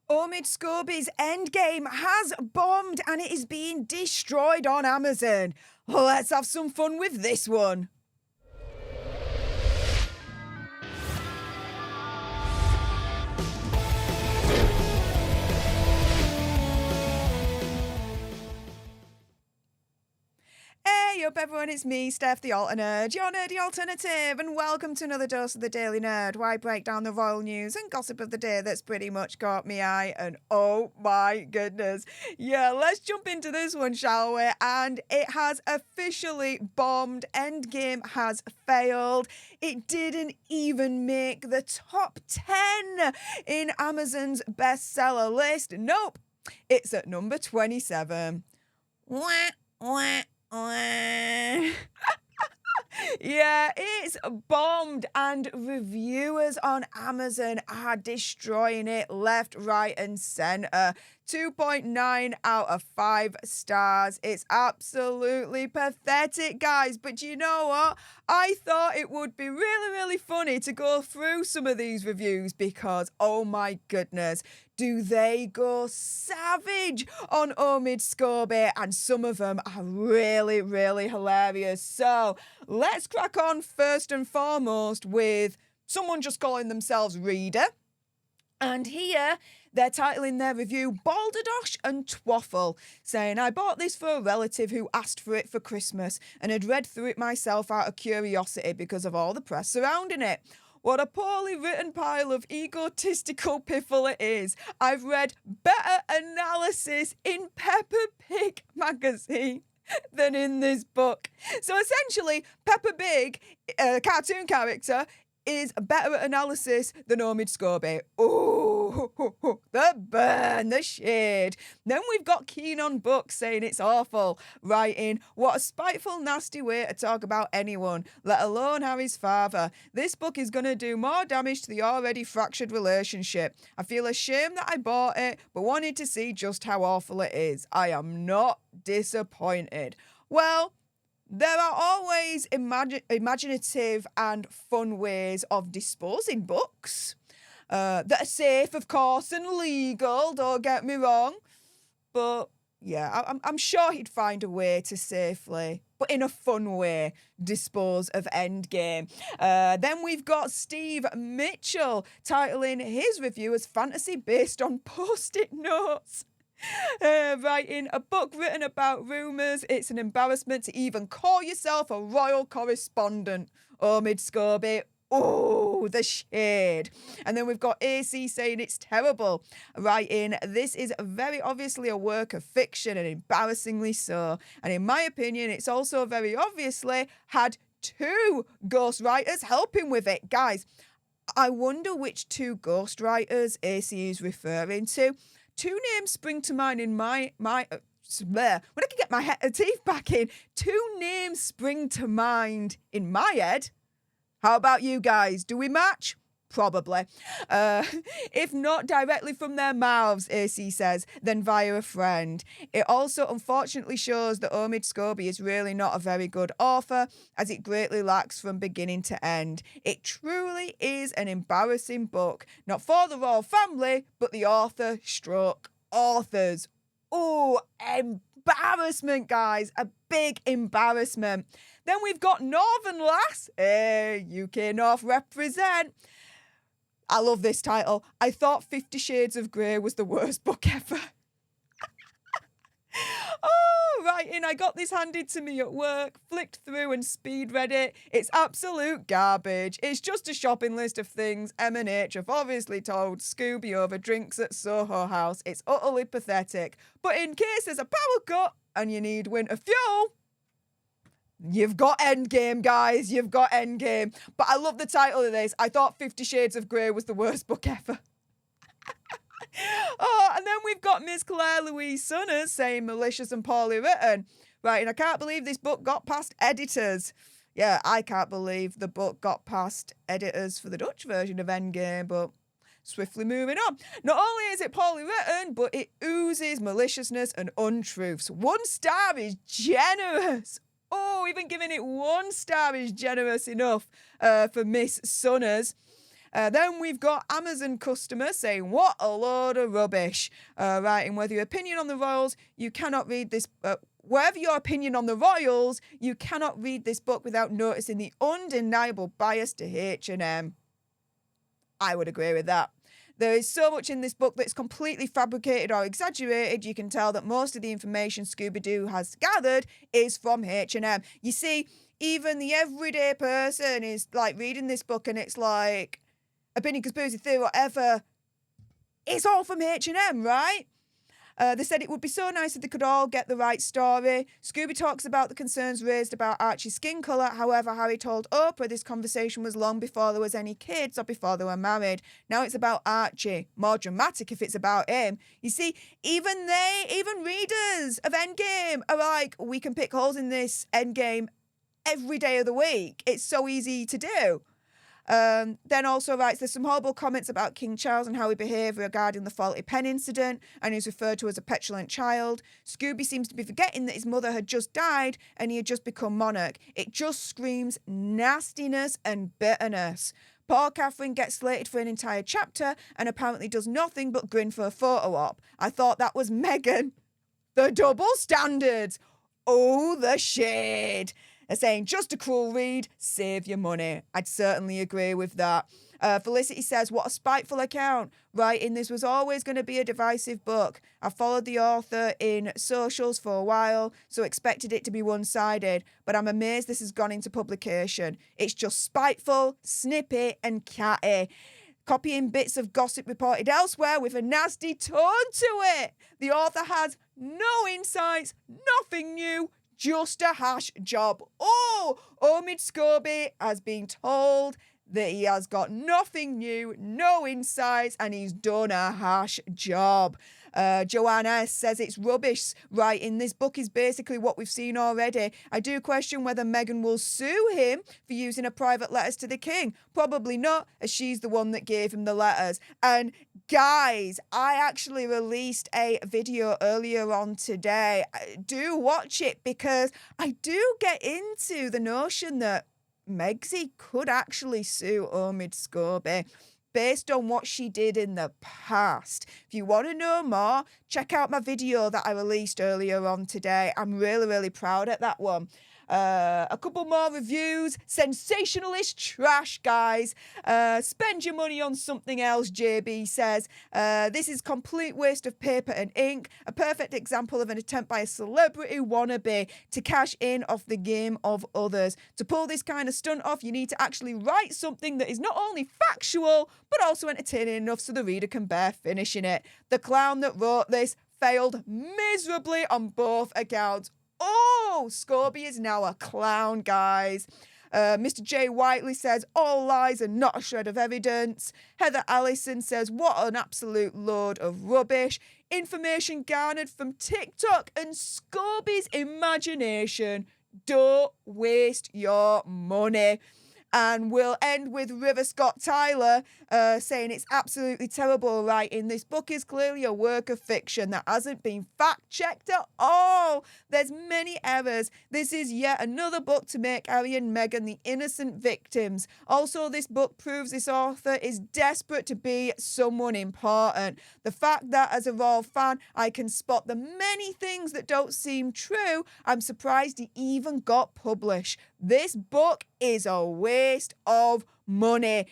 Omid Scobie's Endgame has bombed and it is being destroyed on Amazon. Let's have some fun with this one. Hey up everyone, it's me, Stef the Nerd, your nerdy alternative, and welcome to another dose of the Daily Nerd, where I break down the royal news and gossip of the day that's pretty much caught me eye, and oh my goodness. Yeah, let's jump into this one, shall we? And it has officially bombed. Endgame has failed. It didn't even make the top 10 in Amazon's bestseller list. Nope, it's at number 27. Wah, wah. Yeah, it's bombed and reviewers on Amazon are destroying it left, right and centre. 2.9 out of 5 stars. It's absolutely pathetic, guys. But you know what? I thought it would be really funny to go through some of these reviews because, oh my goodness, do they go savage on Omid Scobie, and some of them are really hilarious. So let's crack on first and foremost with someone just calling themselves Reader. And here, they're titling their review Balderdash and Twaffle, saying, I bought this for a relative who asked for it for Christmas and had read through it myself out of curiosity because of all the press surrounding it. What a poorly written pile of egotistical piffle it is. I've read better analysis in Peppa Pig magazine than in this book. So essentially, Peppa Pig, a cartoon character, is a better analysis than Omid Scobie. Ooh, the burn, the shade. Then we've got Keen on Books saying it's awful, writing, what a spiteful, nasty way to talk about anyone, let alone Harry's father. This book is going to do more damage to the already fractured relationship. I feel ashamed that I bought it, but wanted to see just how awful it is. I am not disappointed. Well, there are always imaginative and fun ways of disposing books that are safe, of course, and legal, don't get me wrong. But yeah, I'm sure he'd find a way to safely, but in a fun way, dispose of Endgame. Then we've got Steve Mitchell titling his review as fantasy based on post-it notes. Writing a book written about rumours. It's an embarrassment to even call yourself a royal correspondent. Omid Scobie. Oh, the shade. And then we've got AC saying it's terrible. Writing, this is very obviously a work of fiction and embarrassingly so. And in my opinion, it's also very obviously had 2 ghostwriters helping with it. Guys, I wonder which 2 ghostwriters AC is referring to. 2 names spring to mind in my when I can get my teeth back in. 2 names spring to mind in my head. How about you guys? Do we match? Probably. If not directly from their mouths, AC says, then via a friend. It also unfortunately shows that Omid Scobie is really not a very good author, as it greatly lacks from beginning to end. It truly is an embarrassing book, not for the royal family, but the author stroke authors. Oh, embarrassment, guys. A big embarrassment. Then we've got Northern Lass. Hey, UK North represent. I love this title. I thought 50 Shades of Grey was the worst book ever. Oh, writing, I got this handed to me at work, flicked through and speed read it. It's absolute garbage. It's just a shopping list of things M&H have obviously told Scooby over drinks at Soho House. It's utterly pathetic. But in case there's a power cut and you need winter fuel, you've got Endgame, guys. You've got Endgame. But I love the title of this. I thought 50 Shades of Grey was the worst book ever. Oh, and then we've got Miss Claire Louise Sunners saying malicious and poorly written. Right, and I can't believe this book got past editors. Yeah, I can't believe the book got past editors for the Dutch version of Endgame, but swiftly moving on. Not only is it poorly written, but it oozes maliciousness and untruths. 1 star is generous. Oh, even giving it 1 star is generous enough for Miss Sunners. Then we've got Amazon customer saying, what a load of rubbish. Writing, whether your opinion on the royals, you cannot read this... Wherever your opinion on the royals, you cannot read this book without noticing the undeniable bias to H&M. I would agree with that. There is so much in this book that's completely fabricated or exaggerated. You can tell that most of the information Scooby-Doo has gathered is from H&M. You see, even the everyday person is like reading this book and it's like, opinion, conspiracy theory, whatever. It's all from H&M, right? They said it would be so nice if they could all get the right story. Scooby talks about the concerns raised about Archie's skin colour. However, Harry told Oprah this conversation was long before there was any kids or before they were married. Now it's about Archie. More dramatic if it's about him. You see, even readers of Endgame are like, we can pick holes in this Endgame every day of the week. It's so easy to do. Then also writes, there's some horrible comments about King Charles and how he behaved regarding the faulty pen incident, and he's referred to as a petulant child. Scooby seems to be forgetting that his mother had just died and he had just become monarch. It just screams nastiness and bitterness. Poor Catherine gets slated for an entire chapter and apparently does nothing but grin for a photo op. I thought that was Meghan. The double standards. Oh, the shade. They're saying, just a cruel read, save your money. I'd certainly agree with that. Felicity says, what a spiteful account. Writing, this was always going to be a divisive book. I followed the author in socials for a while, so expected it to be one-sided, but I'm amazed this has gone into publication. It's just spiteful, snippy, and catty. Copying bits of gossip reported elsewhere with a nasty tone to it. The author has no insights, nothing new, just a hash job. Oh, Omid Scobie has been told that he has got nothing new, no insights, and he's done a hash job. Joanna says it's rubbish. Writing, this book is basically what we've seen already. I do question whether Meghan will sue him for using her private letters to the king. Probably not, as she's the one that gave him the letters. And guys, I actually released a video earlier on today. Do watch it, because I do get into the notion that Megsy could actually sue Omid Scobie based on what she did in the past. If you want to know more, check out my video that I released earlier on today. I'm really, really proud at that one. A couple more reviews. Sensationalist trash, guys. Spend your money on something else, JB says. This is complete waste of paper and ink. A perfect example of an attempt by a celebrity wannabe to cash in off the game of others. To pull this kind of stunt off, you need to actually write something that is not only factual, but also entertaining enough so the reader can bear finishing it. The clown that wrote this failed miserably on both accounts. Oh, Scobie is now a clown, guys. Mr. J. Whiteley says, all lies and not a shred of evidence. Heather Allison says, what an absolute load of rubbish. Information garnered from TikTok and Scobie's imagination. Don't waste your money. And we'll end with River Scott Tyler saying it's absolutely terrible writing. This book is clearly a work of fiction that hasn't been fact-checked at all. There's many errors. This is yet another book to make Harry and Meghan the innocent victims. Also, this book proves this author is desperate to be someone important. The fact that as a royal fan, I can spot the many things that don't seem true, I'm surprised he even got published. This book is a waste of money.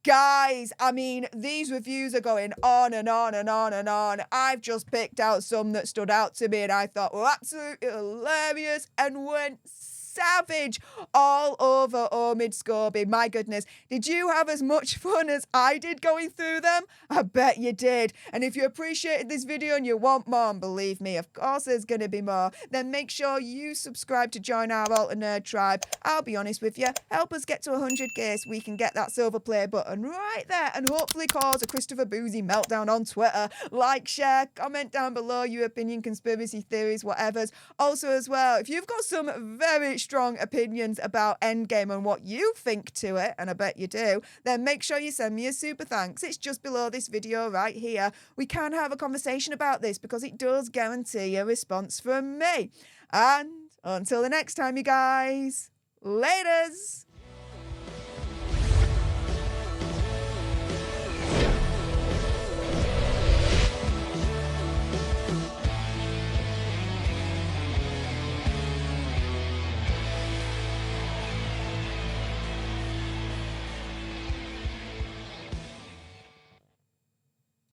Guys, I mean, these reviews are going on and on and on and on. I've just picked out some that stood out to me and I thought were absolutely hilarious and went savage all over Omid Scobie. My goodness, did you have as much fun as I did going through them? I bet you did. And if you appreciated this video and you want more, and believe me, of course there's going to be more, then make sure you subscribe to join our Alter Nerd tribe. I'll be honest with you, help us get to 100k so we can get that silver play button right there and hopefully cause a Christopher Boozy meltdown on Twitter. Like, share, comment down below your opinion, conspiracy theories, whatever's. Also as well, if you've got some very strong opinions about Endgame and what you think to it, and I bet you do, then make sure you send me a super thanks. It's just below this video right here. We can have a conversation about this because it does guarantee a response from me. And until the next time, you guys, laters.